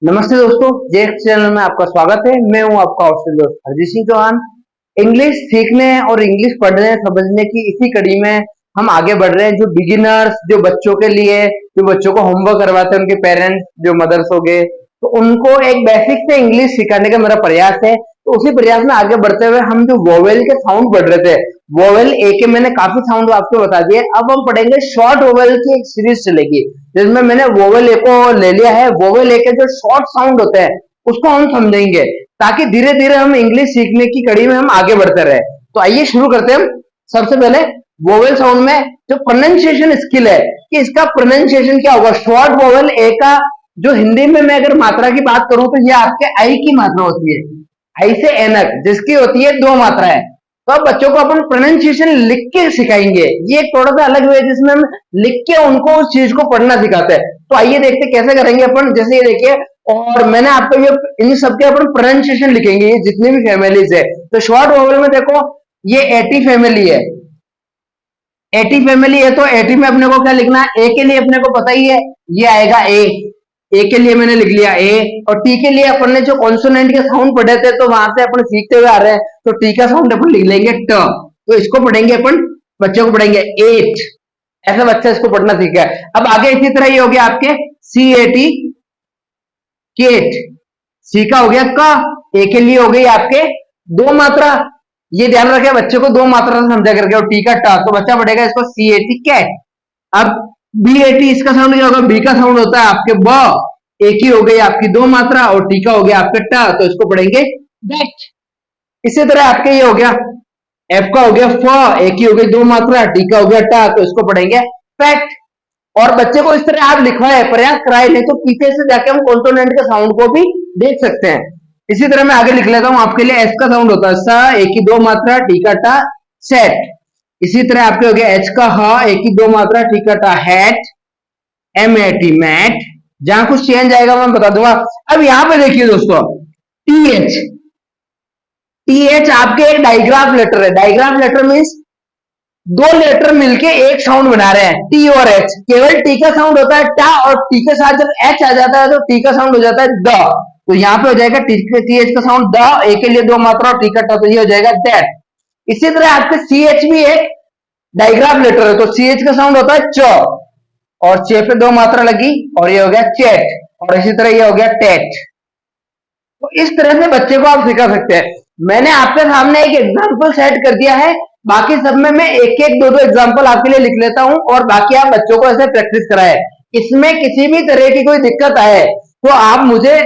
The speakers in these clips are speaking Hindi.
नमस्ते दोस्तों, जेक्स चैनल में आपका स्वागत है। मैं हूं आपका हॉस्टल दोस्त हरजीत सिंह चौहान। इंग्लिश सीखने और इंग्लिश पढ़ने समझने की इसी कड़ी में हम आगे बढ़ रहे हैं। जो बिगिनर्स, जो बच्चों के लिए, जो बच्चों को होमवर्क करवाते हैं, उनके पेरेंट्स, जो मदर्स हो गए, तो उनको एक बेसिक से इंग्लिश सिखाने का मेरा प्रयास है। तो उसी प्रयास में आगे बढ़ते हुए हम जो वोवेल के साउंड पढ़ रहे थे, वोवेल ए के मैंने काफी साउंड आपको बता दिए। अब हम पढ़ेंगे शॉर्ट वोवेल की एक सीरीज चलेगी, जिसमें मैंने वोवेल ए को ले लिया है। वोवेल ए के जो शॉर्ट साउंड होते हैं उसको हम समझेंगे, ताकि धीरे धीरे हम इंग्लिश सीखने की कड़ी में हम आगे बढ़ते रहे। तो आइए शुरू करते हैं हम। सबसे पहले वोवेल साउंड में जो प्रोनाउंसिएशन स्किल है कि इसका प्रोनाउंसिएशन क्या होगा। शॉर्ट वोवेल ए का जो हिंदी में मैं अगर मात्रा की बात करूं तो ये आपके आई की मात्रा होती है, आई से एनक, जिसकी होती है दो मात्राएं। तो अब बच्चों को अपन प्रोनाउंसिएशन लिख के सिखाएंगे। ये एक थोड़ा सा अलग वे है जिसमें हम लिख के उनको उस चीज को पढ़ना सिखाते हैं। तो आइए देखते कैसे करेंगे अपन। जैसे ये देखिए, और मैंने आपको ये इन सबके अपन प्रोनाउंसिएशन लिखेंगे, ये जितने भी फैमिलीज है। तो शॉर्ट वोवेल में देखो, ये एटी फैमिली है। एटी फैमिली है तो एटी में अपने को क्या लिखना है। ए के लिए अपने को पता ही है, ये आएगा ए। ए के लिए मैंने लिख लिया ए। और टी के लिए अपन ने जो कॉन्सोनेंट के साउंड पढ़े थे, तो वहां से अपन सीखते हुए आ रहे हैं, तो टी का साउंड अपन लिख लेंगे ट। तो इसको पढ़ेंगे अपन, बच्चों को पढ़ेंगे एट। ऐसा बच्चा इसको पढ़ना सीख गया। अब आगे इसी तरह ये हो गया आपके सी ए टी, केट। सी का हो गया का। ए के लिए हो गई आपके दो मात्रा। ये ध्यान रखे बच्चे को दो मात्रा से समझा करके। और टी का टा, तो बच्चा पढ़ेगा इसको सी ए टी कैट। अब बी ए टी, इसका साउंड क्या होगा। बी का साउंड होता है आपके ब। ए की हो गई आपकी दो मात्रा और टी का हो गया आपके टा, तो इसको पढ़ेंगे बैट। इसी तरह आपके ये हो गया एफ का हो गया फ। ए की हो गई दो मात्रा, टी का हो गया टा, तो इसको पढ़ेंगे फैट। और बच्चे को इस तरह आप लिखवाए, प्रयास कराए, नहीं तो पीछे से जाके हम कॉन्सोनेंट के साउंड को भी देख सकते हैं। इसी तरह मैं आगे लिख लेता हूं आपके लिए। एस का साउंड होता है सा, ए की दो मात्रा, टी का टा, सेट। इसी तरह आपके हो गया एच का ह, ए की दो मात्रा, टी का टा, hat. M A T mat. जहां कुछ चेंज आएगा मैं बता दूंगा। अब यहां पे देखिए दोस्तों, टी एच। टी एच आपके एक डाइग्राफ लेटर है। डाइग्राफ लेटर मीन्स दो लेटर मिलके एक साउंड बना रहे हैं, टी और एच। केवल टी का साउंड होता है टा, और टी के साथ जब एच आ जाता है तो टी का साउंड हो जाता है द। तो यहाँ पे हो जाएगा टी एच का साउंड द। ए के लिए दो मात्रा और टी का टा, तो ये हो जाएगा दैट। इसी तरह आपके सी एच भी एक डाइग्राफ लेटर है, तो सी एच का साउंड होता है च, और चे पे दो मात्रा लगी और ये हो गया चैट। और इसी तरह ये हो गया टेट। तो इस तरह से बच्चे को आप सिखा सकते हैं। मैंने आपके सामने एक एग्जाम्पल सेट कर दिया है। बाकी सब में मैं एक एक दो दो एग्जाम्पल आपके लिए लिख लेता हूं, और बाकी आप बच्चों को ऐसे प्रैक्टिस कराए। इसमें किसी भी तरह की कोई दिक्कत आए तो आप मुझे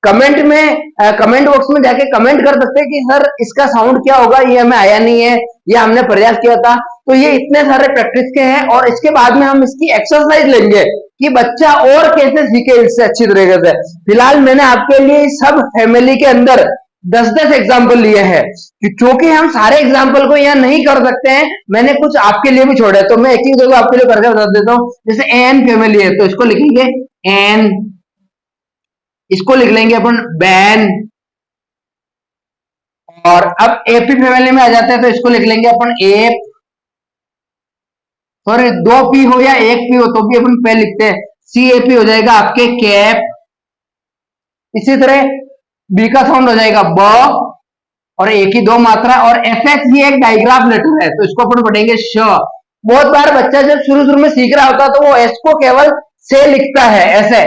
कमेंट में, कमेंट बॉक्स में जाके कमेंट कर सकते हैं कि सर इसका साउंड क्या होगा, ये हमें आया नहीं है, ये हमने प्रयास किया था। तो ये इतने सारे प्रैक्टिस के हैं, और इसके बाद में हम इसकी एक्सरसाइज लेंगे कि बच्चा और कैसे सीखे इससे अच्छी तरीके से। फिलहाल मैंने आपके लिए सब फैमिली के अंदर 10-10 एग्जाम्पल लिए हैं, क्योंकि हम सारे एग्जाम्पल को यहाँ नहीं कर सकते हैं। मैंने कुछ आपके लिए भी छोड़े, तो मैं एक ही जगह आपके लिए करके बता देता हूँ। जैसे एन फैमिली है तो इसको लिखेंगे एन। इसको लिख लेंगे अपन बैन। और अब एपी फैमिली में आ जाते हैं तो इसको लिख लेंगे अपन एप। सॉरी, दो पी हो या एक पी हो तो भी अपन पे लिखते हैं, सी ए पी हो जाएगा आपके कैप। इसी तरह बी का साउंड हो जाएगा ब, और ए की दो मात्रा। और एफ एच ये एक डाइग्राफ लेटर है, तो इसको अपन पढ़ेंगे श। बहुत बार बच्चा जब शुरू में सीख रहा होता है तो वो एस को केवल से लिखता है ऐसे,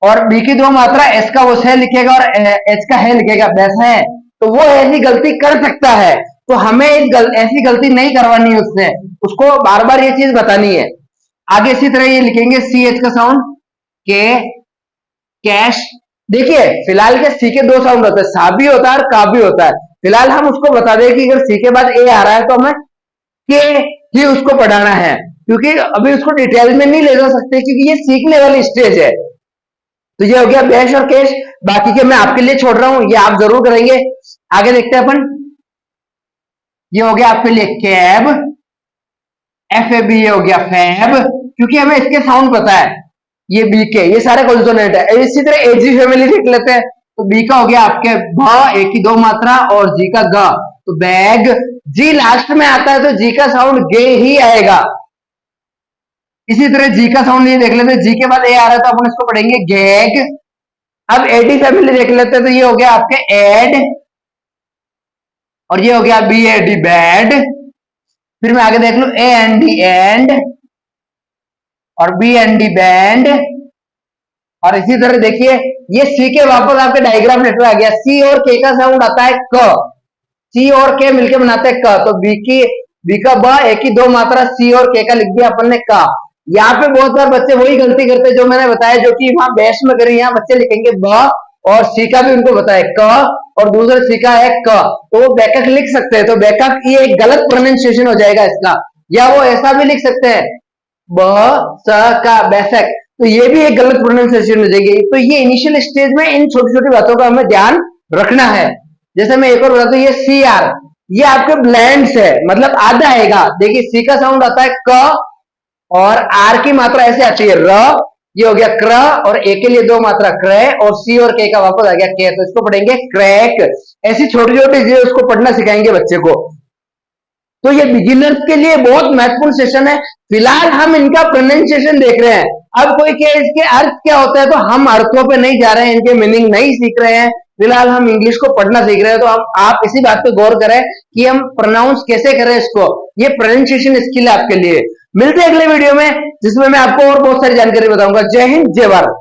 और बी की दो मात्रा, एस का वो से लिखेगा और एच का है लिखेगा, वैसा है। तो वो ऐसी गलती कर सकता है, तो हमें ऐसी गलती नहीं करवानी है उससे, उसको बार बार ये चीज बतानी है। आगे इसी तरह ये लिखेंगे सी एच का साउंड के, कैश। देखिए फिलहाल के सी के दो साउंड होते हैं, सा भी होता है और का भी होता है। फिलहाल हम उसको बता दें कि अगर सी के बाद ए आ रहा है तो हमें के ही उसको पढ़ाना है, क्योंकि अभी उसको डिटेल में नहीं ले जा सकते, क्योंकि ये सीखने वाली स्टेज है। तो ये हो गया बैश और कैश। बाकी के मैं आपके लिए छोड़ रहा हूं, ये आप जरूर करेंगे। आगे देखते हैं अपन। ये हो गया आपके लिए कैब। एफ ए बी, ये हो गया फैब, क्योंकि हमें इसके साउंड पता है। ये बी के, ये सारे कॉन्सोनेंट है। इसी तरह एजी फैमिली देख लेते हैं, तो बी का हो गया आपके भ, ए की दो मात्रा और जी का ग, तो बैग। जी लास्ट में आता है तो जी का साउंड गे ही आएगा। इसी तरह जी का साउंड ये देख लेते हैं, जी के बाद ए आ रहा है तो अपन इसको पढ़ेंगे गैग। अब एडी फैमिली देख लेते हैं, तो ये हो गया आपके एड, और ये हो गया बी ए डी बैड। फिर मैं आगे देख लू ए एन डी एंड, और बी एन डी बैंड। और इसी तरह देखिए ये सी के वापस आपके डायग्राम लेटर आ गया। सी और के का साउंड आता है क, सी और के मिलकर बनाते हैं क, तो बी का ब, एक ही दो मात्रा सी और के का लिख दिया अपन ने का। यहाँ पे बहुत बार बच्चे वही गलती करते हैं जो मैंने बताया, जो कि वहां बहस में करी। यहाँ बच्चे लिखेंगे ब और सी का भी उनको बताया क, और दूसरा सी का है क, तो वो बैकक लिख सकते हैं। तो बैकक ये एक गलत प्रोनाउंसिएशन हो जाएगा इसका, या वो ऐसा भी लिख सकते हैं ब स का, बैसक, तो ये भी एक गलत प्रोनाउंसिएशन हो जाएगी। तो ये इनिशियल स्टेज में इन छोटी छोटी बातों का हमें ध्यान रखना है। जैसे मैं एक और बताता हूँ, ये सी आर, ये आपके ब्लैंड्स है, मतलब आधा आएगा। देखिए सी का साउंड आता है क, और आर की मात्रा ऐसे आती है र, ये हो गया क्र, और ए के लिए दो मात्रा क्रय, और सी और के का वापस आ गया के, तो इसको पढ़ेंगे क्रैक। ऐसी छोटी छोटी चीजें उसको पढ़ना सिखाएंगे बच्चे को। तो ये बिगिनर्स के लिए बहुत महत्वपूर्ण सेशन है। फिलहाल हम इनका प्रोनाउंसिएशन देख रहे हैं। अब कोई क्या इसके अर्थ क्या होता है, तो हम अर्थों पे नहीं जा रहे हैं, इनके मीनिंग नहीं सीख रहे हैं। फिलहाल हम इंग्लिश को पढ़ना सीख रहे हैं। तो आप इसी बात पे गौर करें कि हम प्रोनाउंस कैसे करें इसको। ये प्रोनाउंसिएशन स्किल है आपके लिए। मिलते हैं अगले वीडियो में, जिसमें मैं आपको और बहुत सारी जानकारी बताऊंगा। जय हिंद, जय भारत।